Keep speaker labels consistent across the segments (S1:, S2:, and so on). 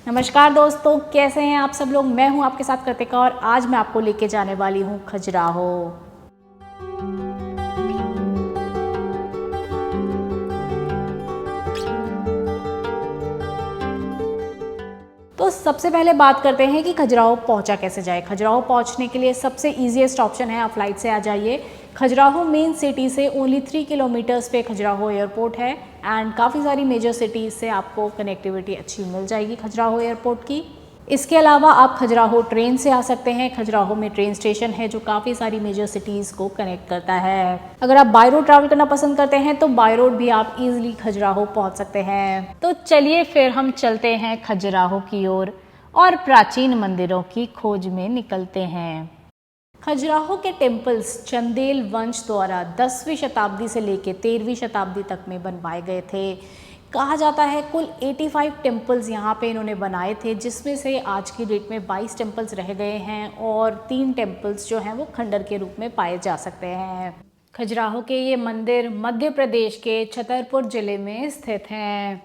S1: नमस्कार दोस्तों, कैसे हैं आप सब लोग। मैं हूं आपके साथ कृतिका और आज मैं आपको लेके जाने वाली हूं खजुराहो। तो सबसे पहले बात करते हैं कि खजुराहो पहुंचा कैसे जाए। खजुराहो पहुंचने के लिए सबसे ईजीएस्ट ऑप्शन है, आप फ्लाइट से आ जाइए। खजुराहो मेन सिटी से ओनली 3 किलोमीटर्स पे खजुराहो एयरपोर्ट है एंड काफ़ी सारी मेजर सिटीज़ से आपको कनेक्टिविटी अच्छी मिल जाएगी खजुराहो एयरपोर्ट की। इसके अलावा आप खजुराहो ट्रेन से आ सकते हैं। खजुराहो में ट्रेन स्टेशन है जो काफ़ी सारी मेजर सिटीज़ को कनेक्ट करता है। अगर आप बाय रोड ट्रैवल करना पसंद करते हैं तो बाय रोड भी आप इजीली खजुराहो पहुंच सकते हैं। तो चलिए फिर हम चलते हैं खजुराहो की ओर और प्राचीन मंदिरों की खोज में निकलते हैं। खजुराहो के टेम्पल्स चंदेल वंश द्वारा 10वीं शताब्दी से लेकर 13वीं शताब्दी तक में बनवाए गए थे। कहा जाता है कुल 85 टेम्पल्स यहाँ पे इन्होंने बनाए थे, जिसमें से आज की डेट में 22 टेम्पल्स रह गए हैं और 3 टेम्पल्स जो हैं वो खंडर के रूप में पाए जा सकते हैं। खजुराहो के ये मंदिर मध्य प्रदेश के छतरपुर जिले में स्थित हैं।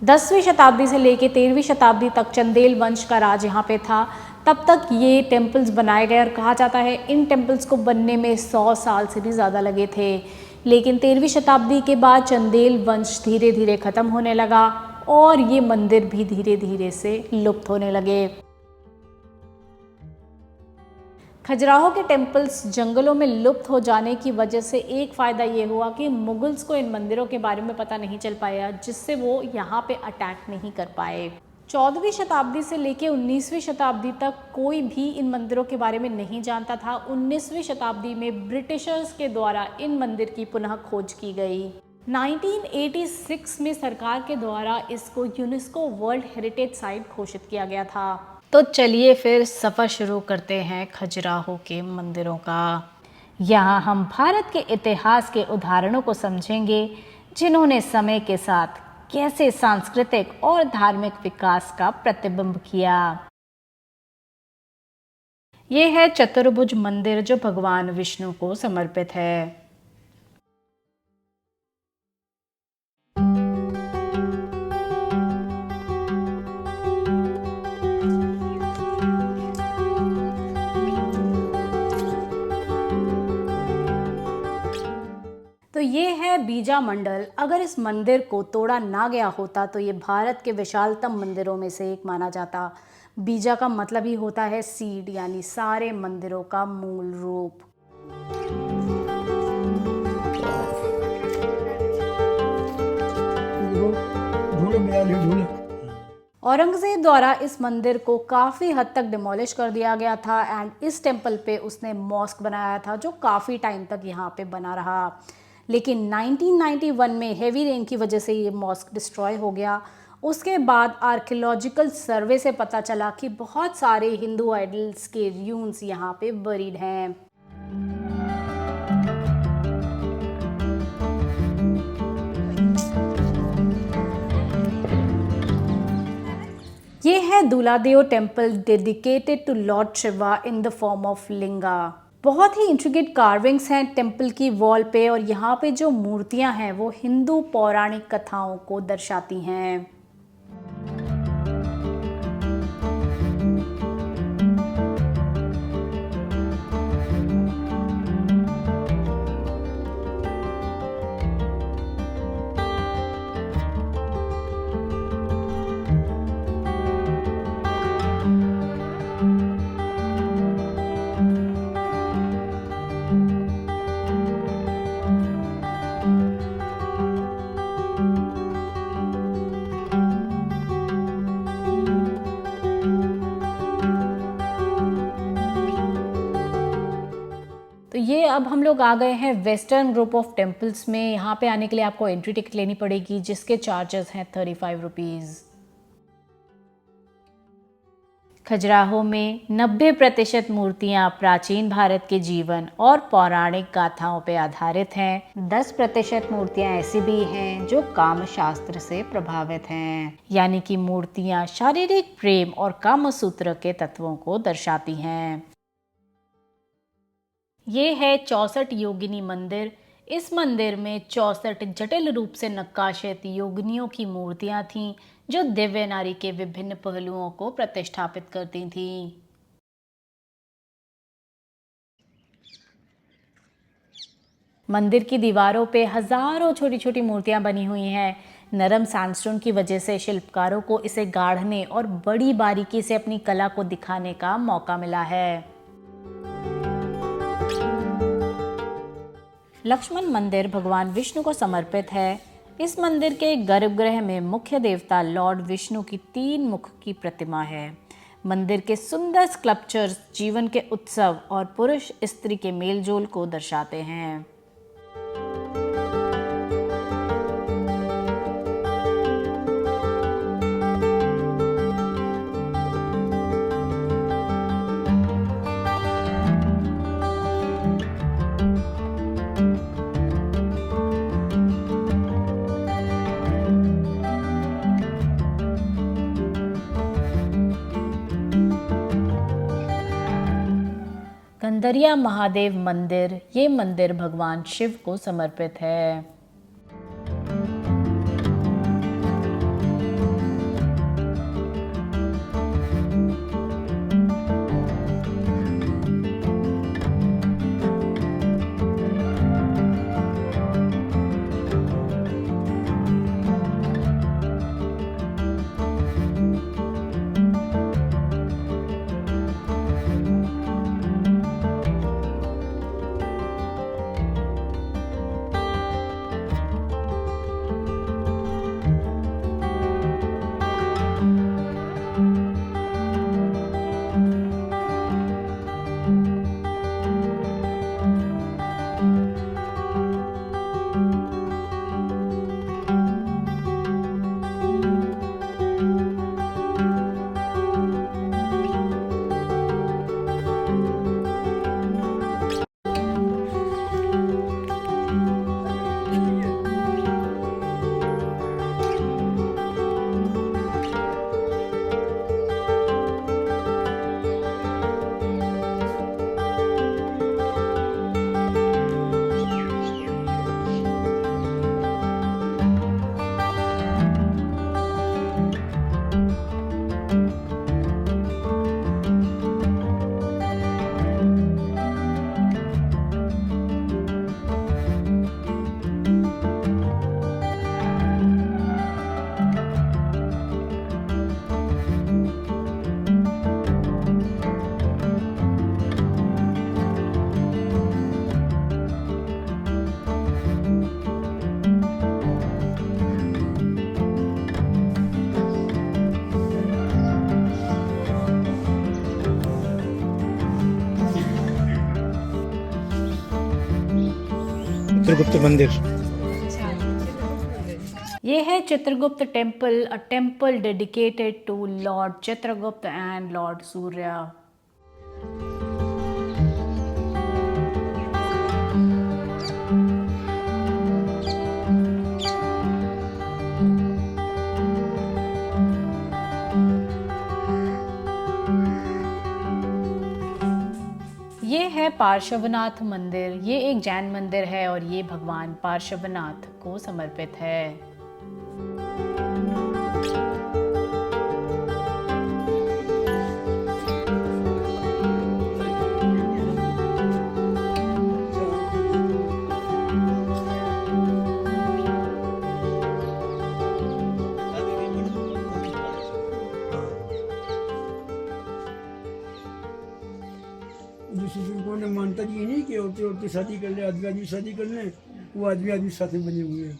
S1: 10वीं शताब्दी से लेकर 13वीं शताब्दी तक चंदेल वंश का राज यहाँ पे था। तब तक ये टेम्पल्स बनाए गए और कहा जाता है इन टेम्पल्स को बनने में 100 साल से भी ज़्यादा लगे थे। लेकिन 13वीं शताब्दी के बाद चंदेल वंश धीरे धीरे ख़त्म होने लगा और ये मंदिर भी धीरे धीरे से लुप्त होने लगे। खजुराहो के टेम्पल्स जंगलों में लुप्त हो जाने की वजह से एक फ़ायदा ये हुआ कि मुगल्स को इन मंदिरों के बारे में पता नहीं चल पाया, जिससे वो यहाँ पे अटैक नहीं कर पाए। 14वीं शताब्दी से लेकर 19वीं शताब्दी तक कोई भी इन मंदिरों के बारे में नहीं जानता था। 19वीं शताब्दी में ब्रिटिशर्स के द्वारा इन मंदिर की पुनः खोज की गई। 1986 में सरकार के द्वारा इसको यूनेस्को वर्ल्ड हेरिटेज साइट घोषित किया गया था। तो चलिए फिर सफ़र शुरू करते हैं खजुराहो के मंदिरों का। यहाँ हम भारत के इतिहास के उदाहरणों को समझेंगे जिन्होंने समय के साथ कैसे सांस्कृतिक और धार्मिक विकास का प्रतिबिंब किया। ये है चतुर्भुज मंदिर जो भगवान विष्णु को समर्पित है। तो ये है बीजा मंडल। अगर इस मंदिर को तोड़ा ना गया होता तो ये भारत के विशालतम मंदिरों में से एक माना जाता। बीजा का मतलब ही होता है सीड, यानी सारे मंदिरों का मूल रूप। औरंगजेब द्वारा इस मंदिर को काफ़ी हद तक डिमोलिश कर दिया गया था एंड इस टेम्पल पे उसने मॉस्क बनाया था जो काफ़ी टाइम तक यहाँ पे बना रहा। लेकिन 1991 में हेवी रेन की वजह से ये मॉस्क डिस्ट्रॉय हो गया। उसके बाद आर्कियोलॉजिकल सर्वे से पता चला कि बहुत सारे हिंदू आइडल्स के र्यून्स यहाँ पे बरीड हैं। ये है Duladeo temple dedicated to lord Shiva in the form of linga. बहुत ही इंट्रिकेट कार्विंग्स हैं टेम्पल की वॉल पे और यहाँ पे जो मूर्तियाँ हैं वो हिंदू पौराणिक कथाओं को दर्शाती हैं। तो ये अब हम लोग आ गए हैं वेस्टर्न ग्रुप ऑफ टेम्पल्स में। यहाँ पे आने के लिए आपको एंट्री टिकट लेनी पड़ेगी जिसके चार्जेस हैं 35 रुपीज़। खजुराहो में 90% मूर्तियाँ प्राचीन भारत के जीवन और पौराणिक गाथाओं पर आधारित हैं। 10% मूर्तियाँ ऐसी भी हैं जो कामशास्त्र से प्रभावित हैं, यानी कि मूर्तियाँ शारीरिक प्रेम और कामसूत्र के तत्वों को दर्शाती हैं। ये है 64 योगिनी मंदिर। इस मंदिर में 64 जटिल रूप से नक्काशित योगिनियों की मूर्तियां थीं जो दिव्य नारी के विभिन्न पहलुओं को प्रतिष्ठापित करती थीं। मंदिर की दीवारों पे हजारों छोटी छोटी मूर्तियां बनी हुई हैं। नरम सैंडस्टोन की वजह से शिल्पकारों को इसे गाढ़ने और बड़ी बारीकी से अपनी कला को दिखाने का मौका मिला है। लक्ष्मण मंदिर भगवान विष्णु को समर्पित है। इस मंदिर के गर्भगृह में मुख्य देवता लॉर्ड विष्णु की 3 मुख की प्रतिमा है। मंदिर के सुंदर स्कल्पचर्स जीवन के उत्सव और पुरुष स्त्री के मेलजोल को दर्शाते हैं। कंदरिया महादेव मंदिर, ये मंदिर भगवान शिव को समर्पित है।
S2: चित्रगुप्त मंदिर।
S1: ये है Chitragupta temple, a temple dedicated to lord Chitragupta and lord Surya. ये है पार्श्वनाथ मंदिर। ये एक जैन मंदिर है और ये भगवान पार्श्वनाथ को समर्पित है।
S3: दूसरे ने मानता जी नहीं कि औरतें औरतें शादी कर ले, आदमी आदमी शादी कर ले, वो आदमी आदमी साथ में बने हुए हैं।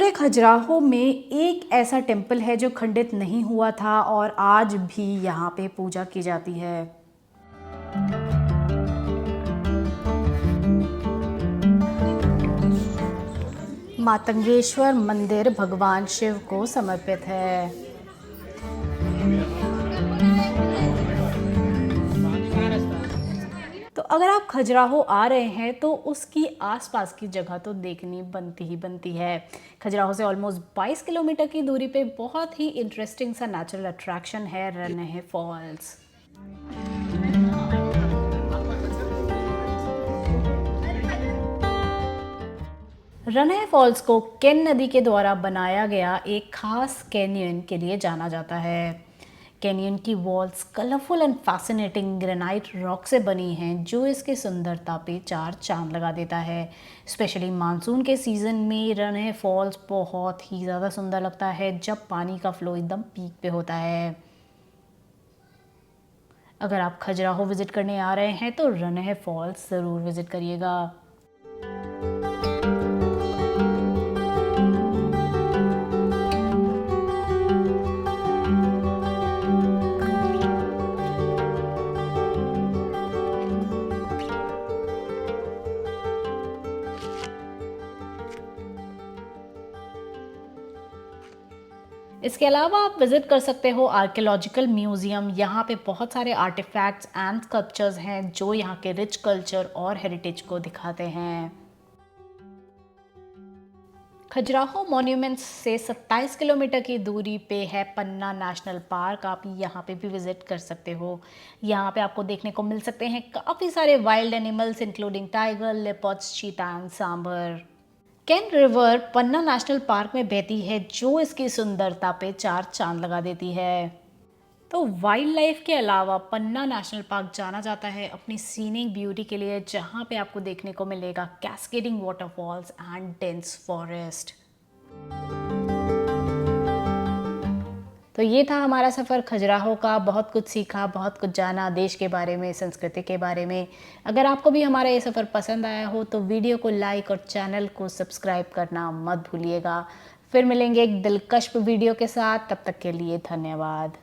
S1: पूरे खजुराहो में एक ऐसा टेम्पल है जो खंडित नहीं हुआ था और आज भी यहाँ पे पूजा की जाती है। मातंगेश्वर मंदिर भगवान शिव को समर्पित है। तो अगर आप खजुराहो आ रहे हैं तो उसकी आसपास की जगह तो देखनी बनती ही बनती है। खजुराहो से ऑलमोस्ट 22 किलोमीटर की दूरी पे बहुत ही इंटरेस्टिंग सा नेचुरल अट्रैक्शन है रनहे फॉल्स। रनहे फॉल्स को केन नदी के द्वारा बनाया गया एक खास कैनियन के लिए जाना जाता है। कैनियन की walls colourful and fascinating granite rock से बनी हैं जो इसकी सुंदरता पे चार चांद लगा देता है। स्पेशली मानसून के सीज़न में रनहे फॉल्स बहुत ही ज़्यादा सुंदर लगता है जब पानी का फ्लो एकदम पीक पे होता है। अगर आप खजुराहो विज़िट करने आ रहे हैं तो रनहे फॉल्स ज़रूर विज़िट करिएगा। इसके अलावा आप विज़िट कर सकते हो आर्कियोलॉजिकल म्यूज़ियम। यहाँ पे बहुत सारे आर्टिफैक्ट्स एंड स्कल्पचर्स हैं जो यहाँ के रिच कल्चर और हेरिटेज को दिखाते हैं। खजुराहो मॉन्यूमेंट्स से 27 किलोमीटर की दूरी पे है पन्ना नेशनल पार्क। आप यहाँ पे भी विज़िट कर सकते हो। यहाँ पे आपको देखने को मिल सकते हैं काफ़ी सारे wild animals including tiger, leopards, cheetah and sambar. Ken river Panna national park में बहती है जो इसकी सुंदरता पे चार चांद लगा देती है। तो वाइल्ड लाइफ के अलावा पन्ना नेशनल पार्क जाना जाता है अपनी सीनिक ब्यूटी के लिए, जहाँ पे आपको देखने को मिलेगा cascading waterfalls and dense forest. तो ये था हमारा सफ़र खजुराहो का। बहुत कुछ सीखा, बहुत कुछ जाना देश के बारे में, संस्कृति के बारे में। अगर आपको भी हमारा ये सफ़र पसंद आया हो तो वीडियो को लाइक और चैनल को सब्सक्राइब करना मत भूलिएगा। फिर मिलेंगे एक दिलकश वीडियो के साथ। तब तक के लिए धन्यवाद।